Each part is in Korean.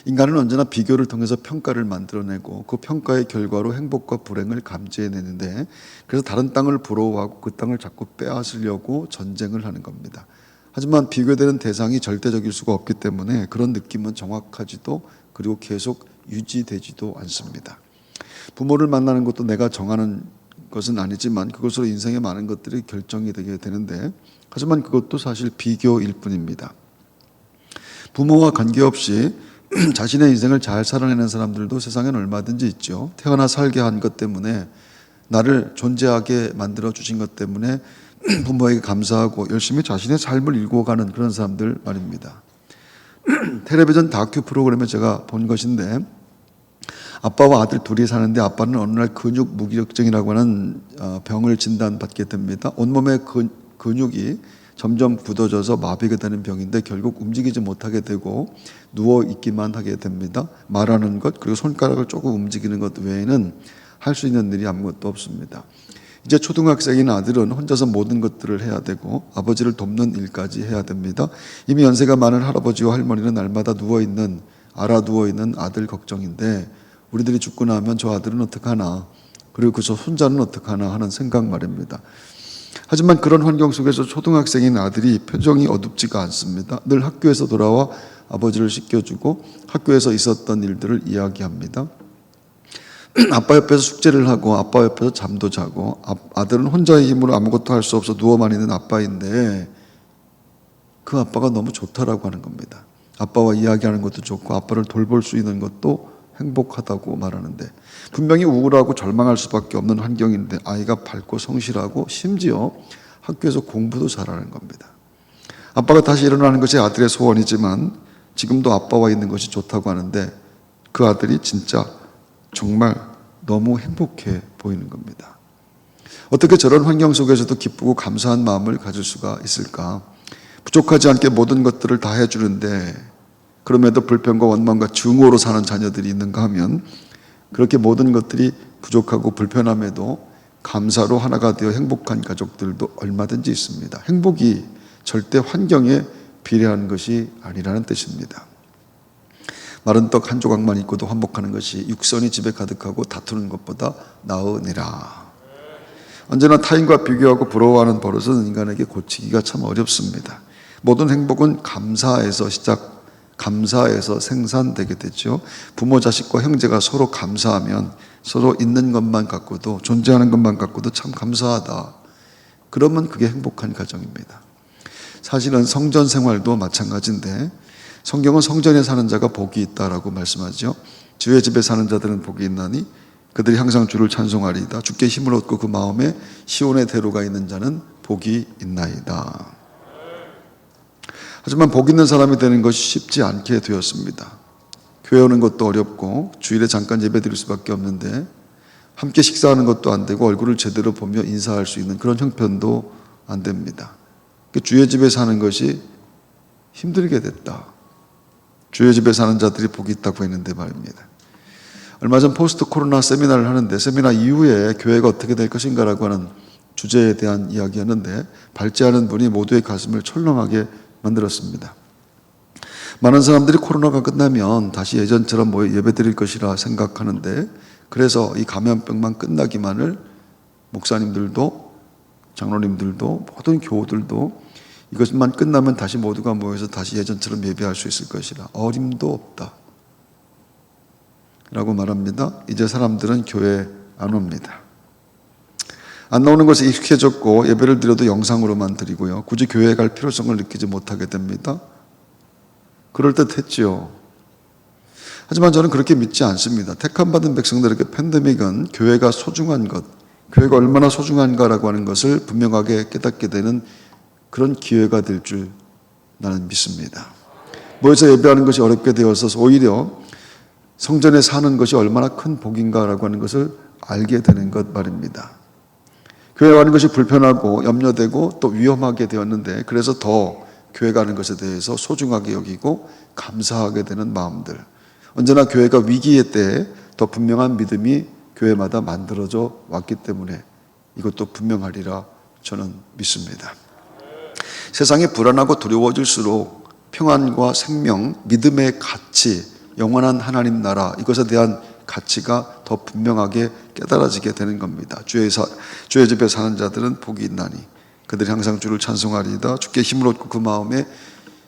인간은 언제나 비교를 통해서 평가를 만들어내고 그 평가의 결과로 행복과 불행을 감지해내는데, 그래서 다른 땅을 부러워하고 그 땅을 자꾸 빼앗으려고 전쟁을 하는 겁니다. 하지만 비교되는 대상이 절대적일 수가 없기 때문에 그런 느낌은 정확하지도 그리고 계속 유지되지도 않습니다. 부모를 만나는 것도 내가 정하는 것은 아니지만 그것으로 인생의 많은 것들이 결정이 되게 되는데, 하지만 그것도 사실 비교일 뿐입니다. 부모와 관계없이 자신의 인생을 잘 살아내는 사람들도 세상엔 얼마든지 있죠. 태어나 살게 한 것 때문에, 나를 존재하게 만들어 주신 것 때문에 부모에게 감사하고 열심히 자신의 삶을 일궈가는 그런 사람들 말입니다. 텔레비전 다큐 프로그램에 제가 본 것인데, 아빠와 아들 둘이 사는데 아빠는 어느 날 근육 무기력증이라고 하는 병을 진단받게 됩니다. 온몸의 근육이 점점 굳어져서 마비가 되는 병인데 결국 움직이지 못하게 되고 누워 있기만 하게 됩니다. 말하는 것 그리고 손가락을 조금 움직이는 것 외에는 할 수 있는 일이 아무것도 없습니다. 이제 초등학생인 아들은 혼자서 모든 것들을 해야 되고 아버지를 돕는 일까지 해야 됩니다. 이미 연세가 많은 할아버지와 할머니는 날마다 누워있는 아들 걱정인데, 우리들이 죽고 나면 저 아들은 어떡하나, 그리고 그 저 손자는 어떡하나 하는 생각 말입니다. 하지만 그런 환경 속에서 초등학생인 아들이 표정이 어둡지가 않습니다. 늘 학교에서 돌아와 아버지를 씻겨주고 학교에서 있었던 일들을 이야기합니다. 아빠 옆에서 숙제를 하고 아빠 옆에서 잠도 자고, 아들은 혼자의 힘으로 아무것도 할 수 없어 누워만 있는 아빠인데 그 아빠가 너무 좋다라고 하는 겁니다. 아빠와 이야기하는 것도 좋고 아빠를 돌볼 수 있는 것도 행복하다고 말하는데, 분명히 우울하고 절망할 수밖에 없는 환경인데 아이가 밝고 성실하고 심지어 학교에서 공부도 잘하는 겁니다. 아빠가 다시 일어나는 것이 아들의 소원이지만 지금도 아빠와 있는 것이 좋다고 하는데 그 아들이 진짜 정말 너무 행복해 보이는 겁니다. 어떻게 저런 환경 속에서도 기쁘고 감사한 마음을 가질 수가 있을까? 부족하지 않게 모든 것들을 다 해주는데 그럼에도 불평과 원망과 증오로 사는 자녀들이 있는가 하면, 그렇게 모든 것들이 부족하고 불편함에도 감사로 하나가 되어 행복한 가족들도 얼마든지 있습니다. 행복이 절대 환경에 비례하는 것이 아니라는 뜻입니다. 마른 떡 한 조각만 있고도 환복하는 것이 육선이 집에 가득하고 다투는 것보다 나으니라. 언제나 타인과 비교하고 부러워하는 버릇은 인간에게 고치기가 참 어렵습니다. 모든 행복은 감사에서 생산되게 되죠. 부모, 자식과 형제가 서로 감사하면 서로 있는 것만 갖고도, 존재하는 것만 갖고도 참 감사하다, 그러면 그게 행복한 가정입니다. 사실은 성전 생활도 마찬가지인데, 성경은 성전에 사는 자가 복이 있다라고 말씀하죠. 주의 집에 사는 자들은 복이 있나니 그들이 항상 주를 찬송하리이다. 주께 힘을 얻고 그 마음에 시온의 대로가 있는 자는 복이 있나이다. 하지만 복 있는 사람이 되는 것이 쉽지 않게 되었습니다. 교회 오는 것도 어렵고 주일에 잠깐 예배 드릴 수밖에 없는데 함께 식사하는 것도 안 되고 얼굴을 제대로 보며 인사할 수 있는 그런 형편도 안 됩니다. 주의 집에 사는 것이 힘들게 됐다. 주의 집에 사는 자들이 복이 있다고 했는데 말입니다. 얼마 전 포스트 코로나 세미나를 하는데, 세미나 이후에 교회가 어떻게 될 것인가라고 하는 주제에 대한 이야기였는데 발제하는 분이 모두의 가슴을 철렁하게 만들었습니다. 많은 사람들이 코로나가 끝나면 다시 예전처럼 모여 예배 드릴 것이라 생각하는데, 그래서 이 감염병만 끝나기만을 목사님들도 장로님들도 모든 교우들도 이것만 끝나면 다시 모두가 모여서 다시 예전처럼 예배할 수 있을 것이라, 어림도 없다 라고 말합니다. 이제 사람들은 교회에 안 옵니다. 안 나오는 것에 익숙해졌고 예배를 드려도 영상으로만 드리고요. 굳이 교회에 갈 필요성을 느끼지 못하게 됩니다. 그럴듯했지요. 하지만 저는 그렇게 믿지 않습니다. 택함받은 백성들에게 팬데믹은 교회가 소중한 것, 교회가 얼마나 소중한가라고 하는 것을 분명하게 깨닫게 되는 그런 기회가 될 줄 나는 믿습니다. 모여서 예배하는 것이 어렵게 되어서 오히려 성전에 사는 것이 얼마나 큰 복인가라고 하는 것을 알게 되는 것 말입니다. 교회 가는 것이 불편하고 염려되고 또 위험하게 되었는데, 그래서 더 교회 가는 것에 대해서 소중하게 여기고 감사하게 되는 마음들, 언제나 교회가 위기의 때에 더 분명한 믿음이 교회마다 만들어져 왔기 때문에 이것도 분명하리라 저는 믿습니다. 세상이 불안하고 두려워질수록 평안과 생명, 믿음의 가치, 영원한 하나님 나라, 이것에 대한 가치가 더 분명하게 깨달아지게 되는 겁니다. 주의 집에 사는 자들은 복이 있나니 그들이 항상 주를 찬송하리이다. 주께 힘을 얻고 그 마음에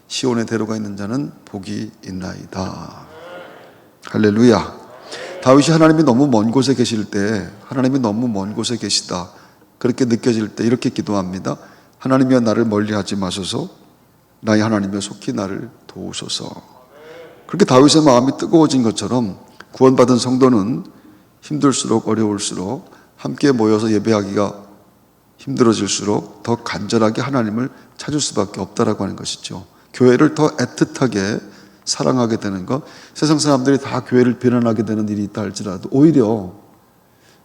시온의 대로가 있는 자는 복이 있나이다. 할렐루야. 다윗이 하나님이 너무 먼 곳에 계실 때, 하나님이 너무 먼 곳에 계시다, 그렇게 느껴질 때 이렇게 기도합니다. 하나님이여 나를 멀리하지 마소서, 나의 하나님이여 속히 나를 도우소서. 그렇게 다윗의 마음이 뜨거워진 것처럼 구원받은 성도는 힘들수록 어려울수록 함께 모여서 예배하기가 힘들어질수록 더 간절하게 하나님을 찾을 수밖에 없다라고 하는 것이죠. 교회를 더 애틋하게 사랑하게 되는 것, 세상 사람들이 다 교회를 비난하게 되는 일이 있다 할지라도 오히려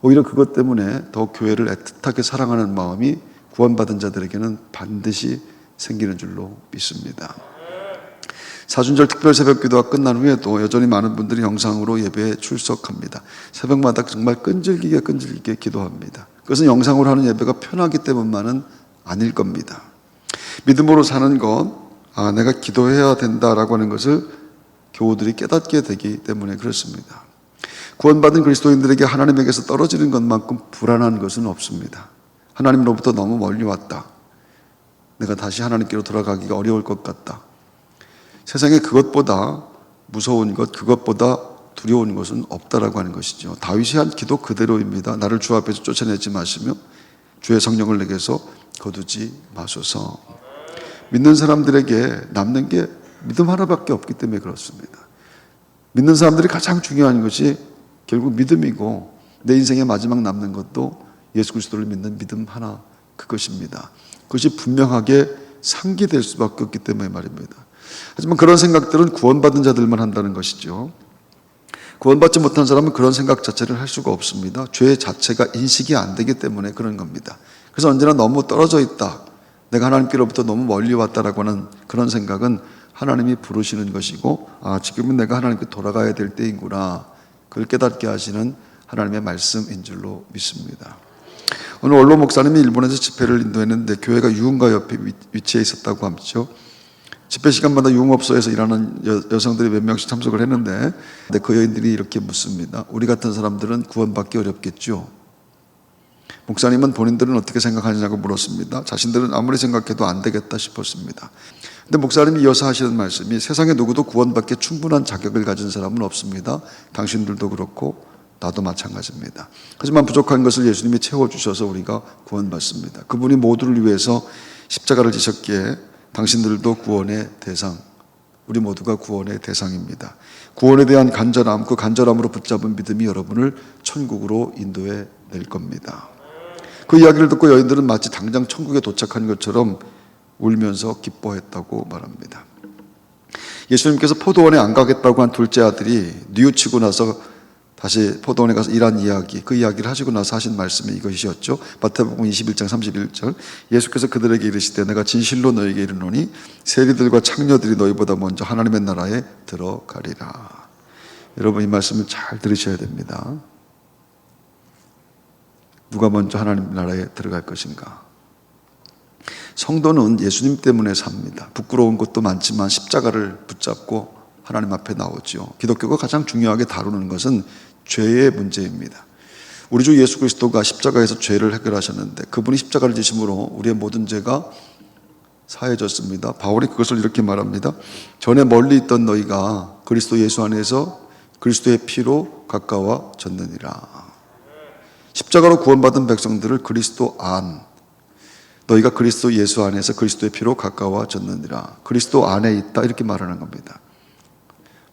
그것 때문에 더 교회를 애틋하게 사랑하는 마음이 구원받은 자들에게는 반드시 생기는 줄로 믿습니다. 사순절 특별 새벽 기도가 끝난 후에도 여전히 많은 분들이 영상으로 예배에 출석합니다. 새벽마다 정말 끈질기게 기도합니다. 그것은 영상으로 하는 예배가 편하기 때문만은 아닐 겁니다. 믿음으로 사는 것, 내가 기도해야 된다라고 하는 것을 교우들이 깨닫게 되기 때문에 그렇습니다. 구원받은 그리스도인들에게 하나님에게서 떨어지는 것만큼 불안한 것은 없습니다. 하나님으로부터 너무 멀리 왔다, 내가 다시 하나님께로 돌아가기가 어려울 것 같다, 세상에 그것보다 무서운 것, 그것보다 두려운 것은 없다라고 하는 것이죠. 다윗이 한 기도 그대로입니다. 나를 주 앞에서 쫓아내지 마시며 주의 성령을 내게서 거두지 마소서. 믿는 사람들에게 남는 게 믿음 하나밖에 없기 때문에 그렇습니다. 믿는 사람들이 가장 중요한 것이 결국 믿음이고, 내 인생의 마지막 남는 것도 예수 그리스도를 믿는 믿음 하나, 그것입니다. 그것이 분명하게 상기될 수밖에 없기 때문에 말입니다. 하지만 그런 생각들은 구원받은 자들만 한다는 것이죠. 구원받지 못한 사람은 그런 생각 자체를 할 수가 없습니다. 죄 자체가 인식이 안 되기 때문에 그런 겁니다. 그래서 언제나 너무 떨어져 있다, 내가 하나님께로부터 너무 멀리 왔다라고 하는 그런 생각은 하나님이 부르시는 것이고, 지금은 내가 하나님께 돌아가야 될 때이구나, 그걸 깨닫게 하시는 하나님의 말씀인 줄로 믿습니다. 오늘 원로 목사님이 일본에서 집회를 인도했는데 교회가 유흥가 옆에 위치해 있었다고 하죠. 집회 시간마다 유흥업소에서 일하는 여성들이 몇 명씩 참석을 했는데, 그 여인들이 이렇게 묻습니다. 우리 같은 사람들은 구원받기 어렵겠죠? 목사님은 본인들은 어떻게 생각하느냐고 물었습니다. 자신들은 아무리 생각해도 안 되겠다 싶었습니다. 근데 목사님이 이어서 하시는 말씀이, 세상에 누구도 구원받기에 충분한 자격을 가진 사람은 없습니다. 당신들도 그렇고 나도 마찬가지입니다. 하지만 부족한 것을 예수님이 채워주셔서 우리가 구원받습니다. 그분이 모두를 위해서 십자가를 지셨기에 당신들도 구원의 대상, 우리 모두가 구원의 대상입니다. 구원에 대한 간절함, 그 간절함으로 붙잡은 믿음이 여러분을 천국으로 인도해 낼 겁니다. 그 이야기를 듣고 여인들은 마치 당장 천국에 도착한 것처럼 울면서 기뻐했다고 말합니다. 예수님께서 포도원에 안 가겠다고 한 둘째 아들이 뉘우치고 나서 다시 포도원에 가서 일한 이야기, 그 이야기를 하시고 나서 하신 말씀이 이것이었죠. 마태복음 21장 31절, 예수께서 그들에게 이르시되 내가 진실로 너에게 이르노니 세리들과 창녀들이 너희보다 먼저 하나님의 나라에 들어가리라. 여러분, 이 말씀을 잘 들으셔야 됩니다. 누가 먼저 하나님 나라에 들어갈 것인가? 성도는 예수님 때문에 삽니다. 부끄러운 것도 많지만 십자가를 붙잡고 하나님 앞에 나오죠. 기독교가 가장 중요하게 다루는 것은 죄의 문제입니다. 우리 주 예수 그리스도가 십자가에서 죄를 해결하셨는데, 그분이 십자가를 지심으로 우리의 모든 죄가 사해졌습니다. 바울이 그것을 이렇게 말합니다. 전에 멀리 있던 너희가 그리스도 예수 안에서 그리스도의 피로 가까워졌느니라. 십자가로 구원받은 백성들을 그리스도 안, 너희가 그리스도 예수 안에서 그리스도의 피로 가까워졌느니라. 그리스도 안에 있다, 이렇게 말하는 겁니다.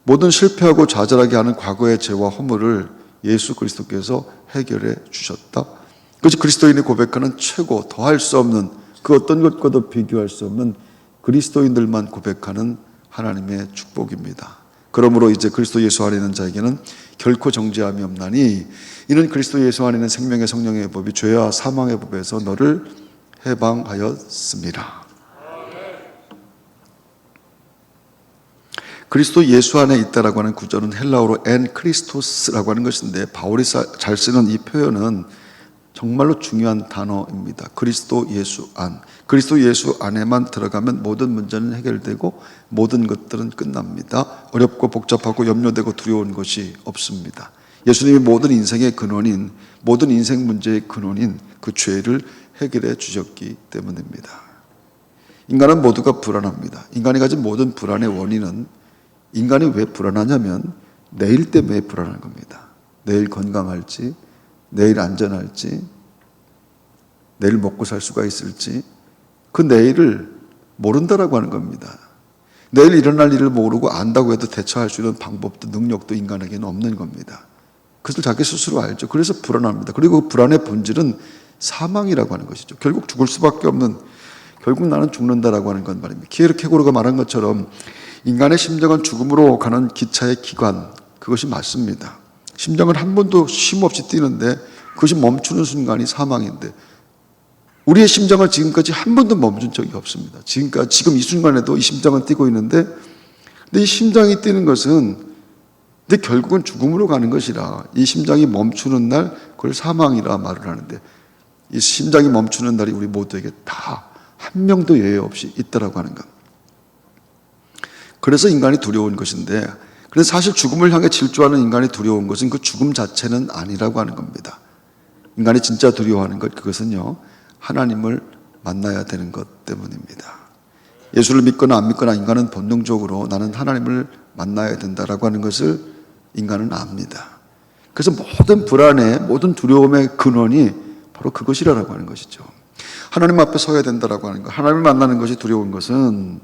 모든 실패하고 좌절하게 하는 과거의 죄와 허물을 예수 그리스도께서 해결해 주셨다. 그것이 그리스도인이 고백하는 최고, 더할 수 없는, 그 어떤 것과도 비교할 수 없는 그리스도인들만 고백하는 하나님의 축복입니다. 그러므로 이제 그리스도 예수 안에 있는 자에게는 결코 정죄함이 없나니 이는 그리스도 예수 안에 있는 생명의 성령의 법이 죄와 사망의 법에서 너를 해방하였습니다. 그리스도 예수 안에 있다라고 하는 구절은 헬라어로 엔 크리스토스라고 하는 것인데, 바울이 잘 쓰는 이 표현은 정말로 중요한 단어입니다. 그리스도 예수 안. 그리스도 예수 안에만 들어가면 모든 문제는 해결되고 모든 것들은 끝납니다. 어렵고 복잡하고 염려되고 두려운 것이 없습니다. 예수님이 모든 인생의 근원인, 모든 인생 문제의 근원인 그 죄를 해결해 주셨기 때문입니다. 인간은 모두가 불안합니다. 인간이 가진 모든 불안의 원인은 인간이 왜 불안하냐면 내일 때문에 불안한 겁니다. 내일 건강할지, 내일 안전할지, 내일 먹고 살 수가 있을지 그 내일을 모른다라고 하는 겁니다. 내일 일어날 일을 모르고 안다고 해도 대처할 수 있는 방법도 능력도 인간에게는 없는 겁니다. 그것을 자기 스스로 알죠. 그래서 불안합니다. 그리고 그 불안의 본질은 사망이라고 하는 것이죠. 결국 죽을 수밖에 없는, 결국 나는 죽는다라고 하는 건 말입니다. 키에르케고르가 말한 것처럼 인간의 심정은 죽음으로 가는 기차의 기관, 그것이 맞습니다. 심장은 한 번도 쉼 없이 뛰는데 그것이 멈추는 순간이 사망인데 우리의 심장은 지금까지 한 번도 멈춘 적이 없습니다. 지금 이 순간에도 이 심장은 뛰고 있는데 근데 이 심장이 뛰는 것은 근데 결국은 죽음으로 가는 것이라 이 심장이 멈추는 날 그걸 사망이라 말을 하는데 이 심장이 멈추는 날이 우리 모두에게 다 한 명도 예외 없이 있다라고 하는 것. 그래서 인간이 두려운 것인데 그래서 사실 죽음을 향해 질주하는 인간이 두려운 것은 그 죽음 자체는 아니라고 하는 겁니다. 인간이 진짜 두려워하는 것 그것은요 하나님을 만나야 되는 것 때문입니다. 예수를 믿거나 안 믿거나 인간은 본능적으로 나는 하나님을 만나야 된다라고 하는 것을 인간은 압니다. 그래서 모든 불안의 모든 두려움의 근원이 바로 그것이라고 하는 것이죠. 하나님 앞에 서야 된다라고 하는 것, 하나님을 만나는 것이 두려운 것은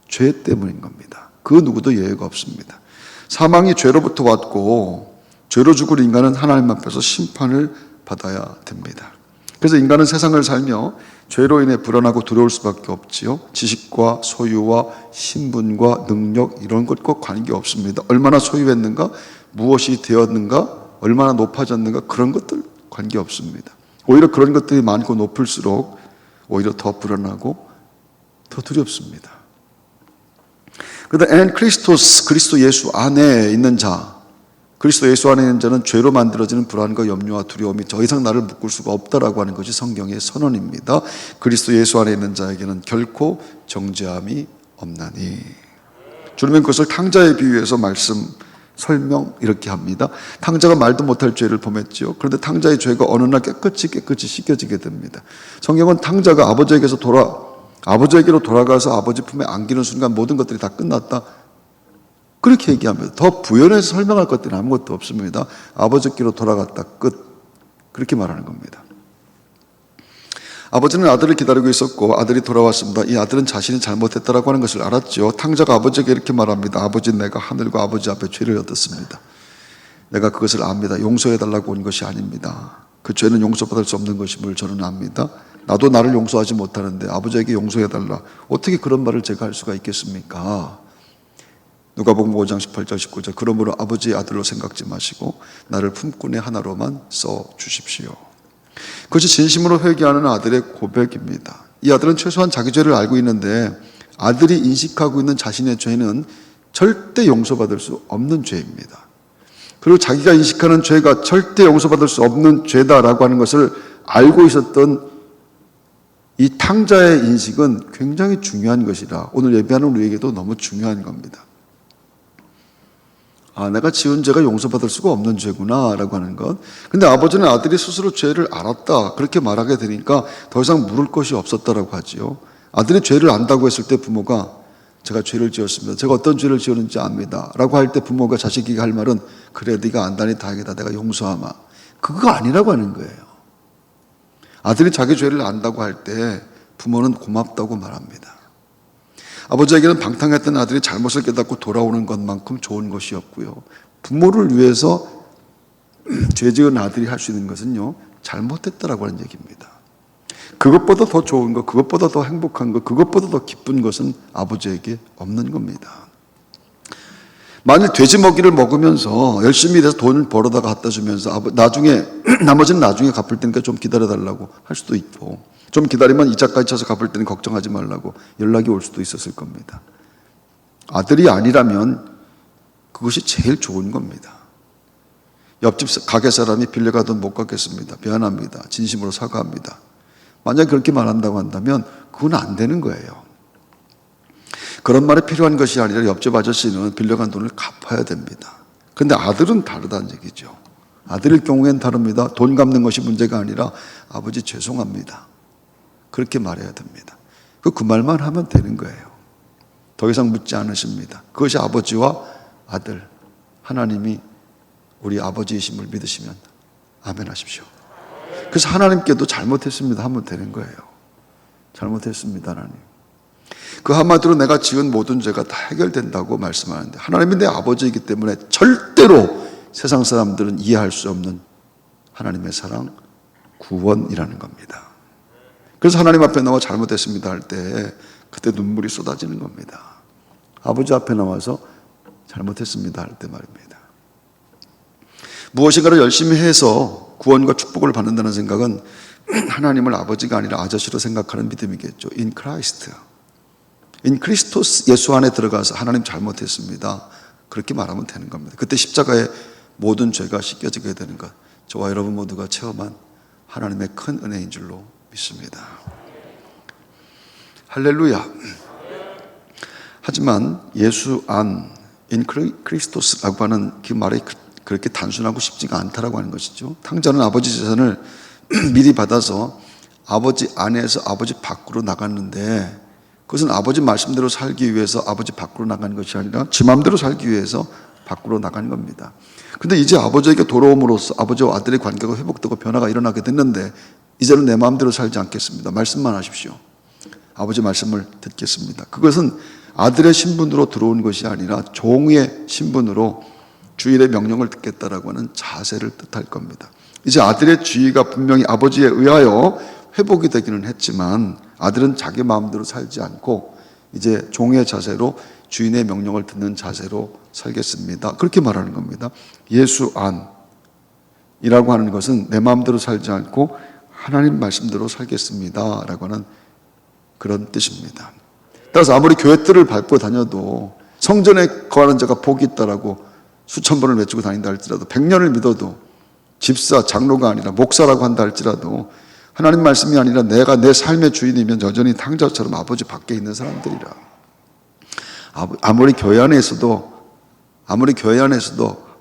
죄 때문인 겁니다. 그 누구도 예외가 없습니다. 사망이 죄로부터 왔고 죄로 죽을 인간은 하나님 앞에서 심판을 받아야 됩니다. 그래서 인간은 세상을 살며 죄로 인해 불안하고 두려울 수밖에 없지요. 지식과 소유와 신분과 능력 이런 것과 관계없습니다. 얼마나 소유했는가, 무엇이 되었는가, 얼마나 높아졌는가 그런 것들 관계없습니다. 오히려 그런 것들이 많고 높을수록 오히려 더 불안하고 더 두렵습니다. 그런데 엔 크리스토스, 그리스도 예수 안에 있는 자, 그리스도 예수 안에 있는 자는 죄로 만들어지는 불안과 염려와 두려움이 더 이상 나를 묶을 수가 없다라고 하는 것이 성경의 선언입니다. 그리스도 예수 안에 있는 자에게는 결코 정죄함이 없나니. 주님은 그것을 탕자에 비유해서 설명 이렇게 합니다. 탕자가 말도 못할 죄를 범했지요. 그런데 탕자의 죄가 어느 날 깨끗이 씻겨지게 됩니다. 성경은 탕자가 아버지에게로 돌아가서 아버지 품에 안기는 순간 모든 것들이 다 끝났다. 그렇게 얘기합니다. 더 부연해서 설명할 것들은 아무것도 없습니다. 아버지께로 돌아갔다. 끝. 그렇게 말하는 겁니다. 아버지는 아들을 기다리고 있었고 아들이 돌아왔습니다. 이 아들은 자신이 잘못했다라고 하는 것을 알았죠. 탕자가 아버지에게 이렇게 말합니다. 아버지, 내가 하늘과 아버지 앞에 죄를 얻었습니다. 내가 그것을 압니다. 용서해달라고 온 것이 아닙니다. 그 죄는 용서받을 수 없는 것임을 저는 압니다. 나도 나를 용서하지 못하는데 아버지에게 용서해달라. 어떻게 그런 말을 제가 할 수가 있겠습니까? 누가복음 5장 18절 19절 그러므로 아버지의 아들로 생각지 마시고 나를 품꾼의 하나로만 써주십시오. 그것이 진심으로 회개하는 아들의 고백입니다. 이 아들은 최소한 자기 죄를 알고 있는데 아들이 인식하고 있는 자신의 죄는 절대 용서받을 수 없는 죄입니다. 그리고 자기가 인식하는 죄가 절대 용서받을 수 없는 죄다라고 하는 것을 알고 있었던 이 탕자의 인식은 굉장히 중요한 것이라 오늘 예배하는 우리에게도 너무 중요한 겁니다. 내가 지은 죄가 용서받을 수가 없는 죄구나 라고 하는 것. 근데 아버지는 아들이 스스로 죄를 알았다 그렇게 말하게 되니까 더 이상 물을 것이 없었다라고 하지요. 아들이 죄를 안다고 했을 때 부모가 제가 죄를 지었습니다. 제가 어떤 죄를 지었는지 압니다 라고 할 때 부모가 자식에게 할 말은 그래 네가 안다니 다행이다 내가 용서하마. 그거 아니라고 하는 거예요. 아들이 자기 죄를 안다고 할 때 부모는 고맙다고 말합니다. 아버지에게는 방탕했던 아들이 잘못을 깨닫고 돌아오는 것만큼 좋은 것이 없고요. 부모를 위해서 죄 지은 아들이 할 수 있는 것은요, 잘못했다라고 하는 얘기입니다. 그것보다 더 좋은 것, 그것보다 더 행복한 것, 그것보다 더 기쁜 것은 아버지에게 없는 겁니다. 만일 돼지 먹이를 먹으면서 열심히 일해서 돈을 벌어다 갖다 주면서 나머지는 나중에 갚을 테니까 좀 기다려달라고 할 수도 있고 좀 기다리면 이자까지 쳐서 갚을 때는 걱정하지 말라고 연락이 올 수도 있었을 겁니다. 아들이 아니라면 그것이 제일 좋은 겁니다. 옆집 가게 사람이 빌려가 돈 못 갚겠습니다. 미안합니다. 진심으로 사과합니다. 만약 그렇게 말한다고 한다면 그건 안 되는 거예요. 그런 말이 필요한 것이 아니라 옆집 아저씨는 빌려간 돈을 갚아야 됩니다. 그런데 아들은 다르다는 얘기죠. 아들일 경우엔 다릅니다. 돈 갚는 것이 문제가 아니라 아버지 죄송합니다. 그렇게 말해야 됩니다. 그 말만 하면 되는 거예요. 더 이상 묻지 않으십니다. 그것이 아버지와 아들, 하나님이 우리 아버지이심을 믿으시면 아멘 하십시오. 그래서 하나님께도 잘못했습니다 하면 되는 거예요. 잘못했습니다 하나님. 그 한마디로 내가 지은 모든 죄가 다 해결된다고 말씀하는데, 하나님이 내 아버지이기 때문에 절대로 세상 사람들은 이해할 수 없는 하나님의 사랑, 구원이라는 겁니다. 그래서 하나님 앞에 나와 잘못했습니다 할 때 그때 눈물이 쏟아지는 겁니다. 아버지 앞에 나와서 잘못했습니다 할 때 말입니다. 무엇인가를 열심히 해서 구원과 축복을 받는다는 생각은 하나님을 아버지가 아니라 아저씨로 생각하는 믿음이겠죠. In Christ. In Christos, 예수 안에 들어가서 하나님 잘못했습니다. 그렇게 말하면 되는 겁니다. 그때 십자가에 모든 죄가 씻겨지게 되는 것, 저와 여러분 모두가 체험한 하나님의 큰 은혜인 줄로 믿습니다. 할렐루야. 하지만 예수 안, In Christos라고 하는 그 말이 그렇게 단순하고 쉽지가 않다라고 하는 것이죠. 탕자는 아버지 재산을 미리 받아서 아버지 안에서 아버지 밖으로 나갔는데, 그것은 아버지 말씀대로 살기 위해서 아버지 밖으로 나가는 것이 아니라 지 마음대로 살기 위해서 밖으로 나가는 겁니다. 근데 이제 아버지에게 돌아옴으로써 아버지와 아들의 관계가 회복되고 변화가 일어나게 됐는데, 이제는 내 마음대로 살지 않겠습니다. 말씀만 하십시오. 아버지 말씀을 듣겠습니다. 그것은 아들의 신분으로 들어온 것이 아니라 종의 신분으로 주인의 명령을 듣겠다라고 하는 자세를 뜻할 겁니다. 이제 아들의 지위가 분명히 아버지에 의하여 회복이 되기는 했지만, 아들은 자기 마음대로 살지 않고 이제 종의 자세로, 주인의 명령을 듣는 자세로 살겠습니다. 그렇게 말하는 겁니다. 예수 안이라고 하는 것은 내 마음대로 살지 않고 하나님 말씀대로 살겠습니다 라고 하는 그런 뜻입니다. 따라서 아무리 교회 뜰을 밟고 다녀도, 성전에 거하는 자가 복이 있다라고 수천 번을 외치고 다닌다 할지라도, 100년을 믿어도, 집사, 장로가 아니라 목사라고 한다 할지라도, 하나님 말씀이 아니라 내가 내 삶의 주인이면 여전히 탕자처럼 아버지 밖에 있는 사람들이라. 아무리 교회 안에서도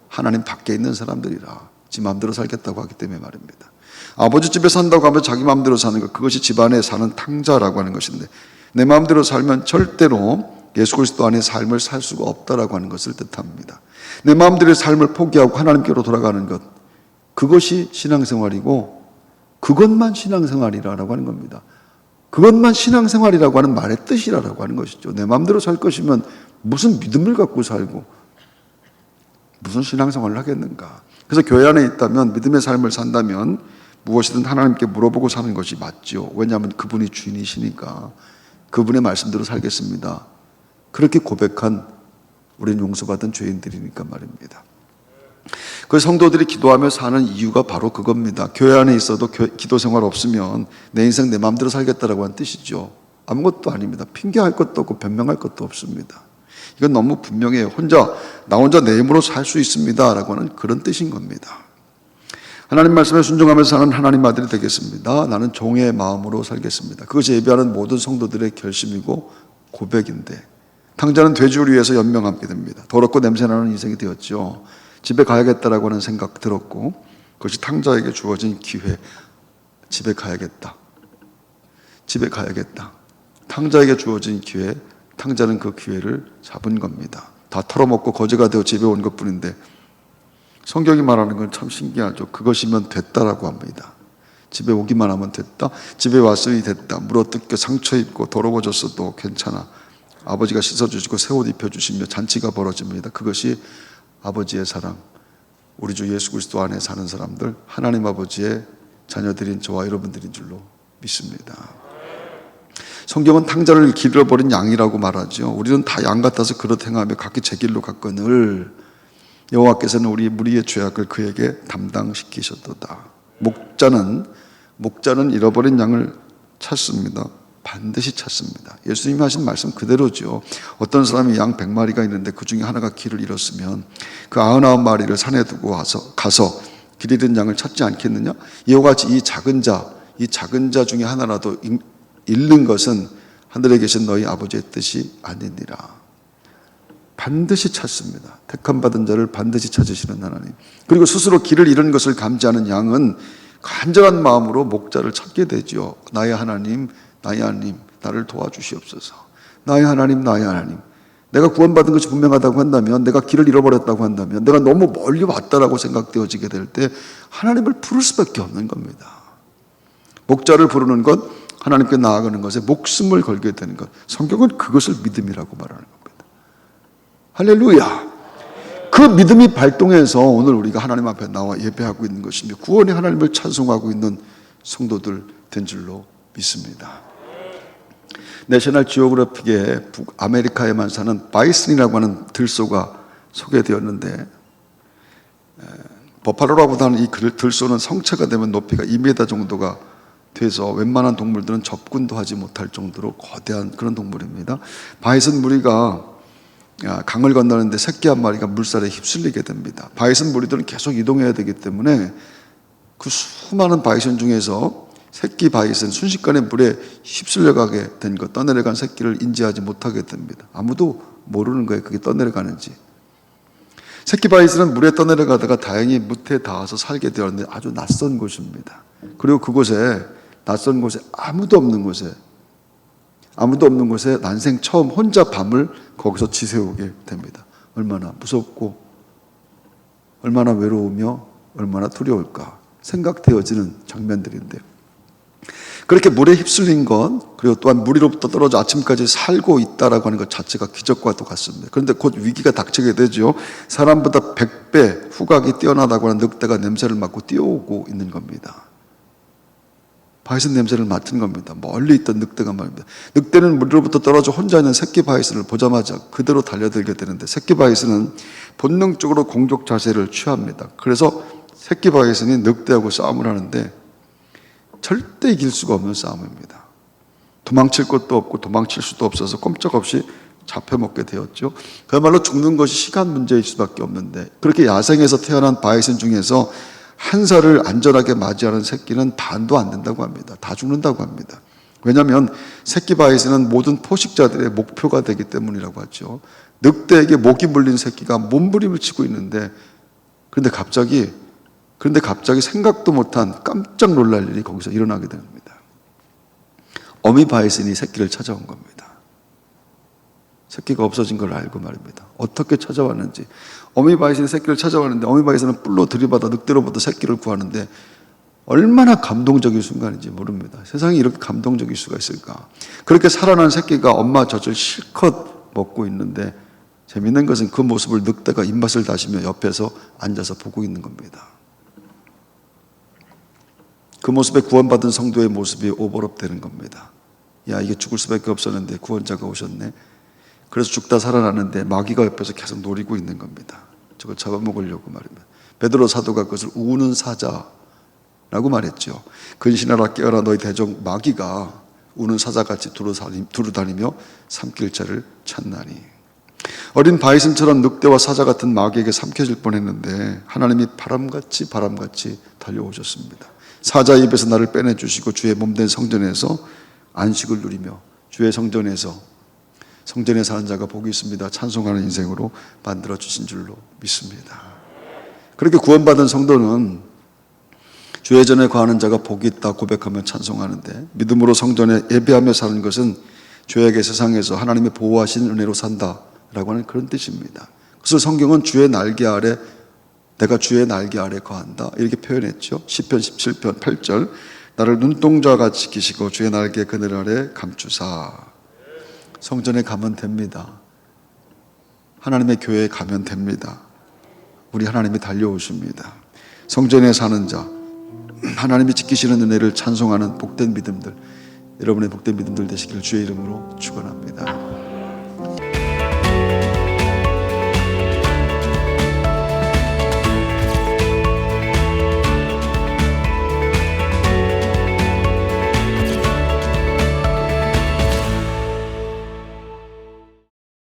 하나님 밖에 있는 사람들이라. 지 마음대로 살겠다고 하기 때문에 말입니다. 아버지 집에 산다고 하면 자기 마음대로 사는 것, 그것이 집안에 사는 탕자라고 하는 것인데, 내 마음대로 살면 절대로 예수 그리스도 안에 삶을 살 수가 없다라고 하는 것을 뜻합니다. 내 마음대로의 삶을 포기하고 하나님께로 돌아가는 것, 그것이 신앙생활이고, 그것만 신앙생활이라고 하는 겁니다. 그것만 신앙생활이라고 하는 말의 뜻이라고 하는 것이죠. 내 마음대로 살 것이면 무슨 믿음을 갖고 살고 무슨 신앙생활을 하겠는가. 그래서 교회 안에 있다면, 믿음의 삶을 산다면 무엇이든 하나님께 물어보고 사는 것이 맞죠. 왜냐하면 그분이 주인이시니까. 그분의 말씀대로 살겠습니다. 그렇게 고백한 우리는 용서받은 죄인들이니까 말입니다. 그 성도들이 기도하며 사는 이유가 바로 그겁니다. 교회 안에 있어도 기도 생활 없으면 내 인생 내 마음대로 살겠다라고 하는 뜻이죠. 아무것도 아닙니다. 핑계할 것도 없고 변명할 것도 없습니다. 이건 너무 분명해요. 나 혼자 내 힘으로 살 수 있습니다 라고 하는 그런 뜻인 겁니다. 하나님 말씀에 순종하면서 사는 하나님 아들이 되겠습니다. 나는 종의 마음으로 살겠습니다. 그것이 예배하는 모든 성도들의 결심이고 고백인데, 탕자는 돼지를 위해서 연명하게 됩니다. 더럽고 냄새나는 인생이 되었죠. 집에 가야겠다라고 하는 생각 들었고, 그것이 탕자에게 주어진 기회. 집에 가야겠다. 탕자에게 주어진 기회, 탕자는 그 기회를 잡은 겁니다. 다 털어먹고 거지가 되어 집에 온 것뿐인데, 성경이 말하는 건 참 신기하죠. 그것이면 됐다라고 합니다. 집에 오기만 하면 됐다. 집에 왔으니 됐다. 물어뜯겨 상처 입고 더러워졌어도 괜찮아. 아버지가 씻어주시고 새 옷 입혀주시며 잔치가 벌어집니다. 그것이 아버지의 사랑, 우리 주 예수 그리스도 안에 사는 사람들, 하나님 아버지의 자녀들인 저와 여러분들인 줄로 믿습니다. 성경은 탕자를 길잃어버린 양이라고 말하죠. 우리는 다 양 같아서 그릇 행하며 각기 제 길로 갔거늘 여호와께서는 우리 무리의 죄악을 그에게 담당시키셨도다. 목자는 잃어버린 양을 찾습니다. 반드시 찾습니다. 예수님이 하신 말씀 그대로죠. 어떤 사람이 양 100마리가 있는데 그 중에 하나가 길을 잃었으면 그 99마리를 산에 두고 가서 길 잃은 양을 찾지 않겠느냐? 이와 같이 이 작은 자 중에 하나라도 잃는 것은 하늘에 계신 너희 아버지의 뜻이 아니니라. 반드시 찾습니다. 택함 받은 자를 반드시 찾으시는 하나님. 그리고 스스로 길을 잃은 것을 감지하는 양은 간절한 마음으로 목자를 찾게 되죠. 나의 하나님, 나의 하나님, 나를 도와주시옵소서. 나의 하나님, 나의 하나님. 내가 구원받은 것이 분명하다고 한다면, 내가 길을 잃어버렸다고 한다면, 내가 너무 멀리 왔다라고 생각되어지게 될 때 하나님을 부를 수밖에 없는 겁니다. 목자를 부르는 것, 하나님께 나아가는 것에 목숨을 걸게 되는 것. 성경은 그것을 믿음이라고 말하는 겁니다. 할렐루야. 그 믿음이 발동해서 오늘 우리가 하나님 앞에 나와 예배하고 있는 것이며 구원의 하나님을 찬송하고 있는 성도들 된 줄로 믿습니다. 내셔널 지오그래픽에 북아메리카에만 사는 바이슨이라고 하는 들소가 소개되었는데, 버팔로라고 하는 이 들소는 성체가 되면 높이가 2m 정도가 돼서 웬만한 동물들은 접근도 하지 못할 정도로 거대한 그런 동물입니다. 바이슨 무리가 강을 건너는데 새끼 한 마리가 물살에 휩쓸리게 됩니다. 바이슨 무리들은 계속 이동해야 되기 때문에 그 수많은 바이슨 중에서 새끼 바이슨 순식간에 물에 휩쓸려가게 된 것, 떠내려간 새끼를 인지하지 못하게 됩니다. 아무도 모르는 거예요, 그게 떠내려가는지. 새끼 바이슨은 물에 떠내려가다가 다행히 무태에 닿아서 살게 되었는데 아주 낯선 곳입니다. 그리고 그곳에, 낯선 곳에 아무도 없는 곳에 난생 처음 혼자 밤을 거기서 지새우게 됩니다. 얼마나 무섭고 얼마나 외로우며 얼마나 두려울까 생각되어지는 장면들인데요. 그렇게 물에 휩쓸린 것, 그리고 또한 물 위로부터 떨어져 아침까지 살고 있다라고 하는 것 자체가 기적과도 같습니다. 그런데 곧 위기가 닥치게 되죠. 사람보다 100배 후각이 뛰어나다고 하는 늑대가 냄새를 맡고 뛰어오고 있는 겁니다. 바이슨 냄새를 맡은 겁니다. 멀리 있던 늑대가 말입니다. 늑대는 물 위로부터 떨어져 혼자 있는 새끼 바이슨을 보자마자 그대로 달려들게 되는데, 새끼 바이슨은 본능적으로 공격 자세를 취합니다. 그래서 새끼 바이슨이 늑대하고 싸움을 하는데 절대 이길 수가 없는 싸움입니다. 도망칠 것도 없고 도망칠 수도 없어서 꼼짝없이 잡혀먹게 되었죠. 그야말로 죽는 것이 시간 문제일 수밖에 없는데, 그렇게 야생에서 태어난 바이슨 중에서 한 살을 안전하게 맞이하는 새끼는 반도 안 된다고 합니다. 다 죽는다고 합니다. 왜냐하면 새끼 바이슨은 모든 포식자들의 목표가 되기 때문이라고 하죠. 늑대에게 목이 물린 새끼가 몸부림을 치고 있는데, 그런데 갑자기 생각도 못한 깜짝 놀랄 일이 거기서 일어나게 됩니다. 어미 바이슨이 새끼를 찾아온 겁니다. 새끼가 없어진 걸 알고 말입니다. 어떻게 찾아왔는지. 어미 바이슨이 새끼를 찾아왔는데 어미 바이슨은 뿔로 들이받아 늑대로부터 새끼를 구하는데 얼마나 감동적인 순간인지 모릅니다. 세상에 이렇게 감동적일 수가 있을까. 그렇게 살아난 새끼가 엄마 젖을 실컷 먹고 있는데, 재밌는 것은 그 모습을 늑대가 입맛을 다시며 옆에서 앉아서 보고 있는 겁니다. 그 모습에 구원받은 성도의 모습이 오버랩되는 겁니다. 야, 이게 죽을 수밖에 없었는데 구원자가 오셨네. 그래서 죽다 살아나는데 마귀가 옆에서 계속 노리고 있는 겁니다. 저걸 잡아먹으려고 말입니다. 베드로 사도가 그것을 우는 사자라고 말했죠. 근신하라 깨어라 너희 대적 마귀가 우는 사자같이 두루다니며 삼킬 자를 찾나니. 어린 바이슨처럼 늑대와 사자 같은 마귀에게 삼켜질 뻔했는데 하나님이 바람같이 달려오셨습니다. 사자 입에서 나를 빼내주시고 주의 몸된 성전에서 안식을 누리며 주의 성전에 사는 자가 복이 있습니다. 찬송하는 인생으로 만들어주신 줄로 믿습니다. 그렇게 구원받은 성도는 주의 전에 거하는 자가 복이 있다 고백하며 찬송하는데, 믿음으로 성전에 예배하며 사는 것은 죄에게 세상에서 하나님의 보호하신 은혜로 산다라고 하는 그런 뜻입니다. 그래서 성경은 내가 주의 날개 아래 거한다 이렇게 표현했죠. 시편 17편 8절 나를 눈동자와 같이 지키시고 주의 날개 그늘 아래 감추사. 성전에 가면 됩니다. 하나님의 교회에 가면 됩니다. 우리 하나님이 달려오십니다. 성전에 사는 자, 하나님이 지키시는 은혜를 찬송하는 복된 믿음들, 여러분의 복된 믿음들 되시길 주의 이름으로 축원합니다.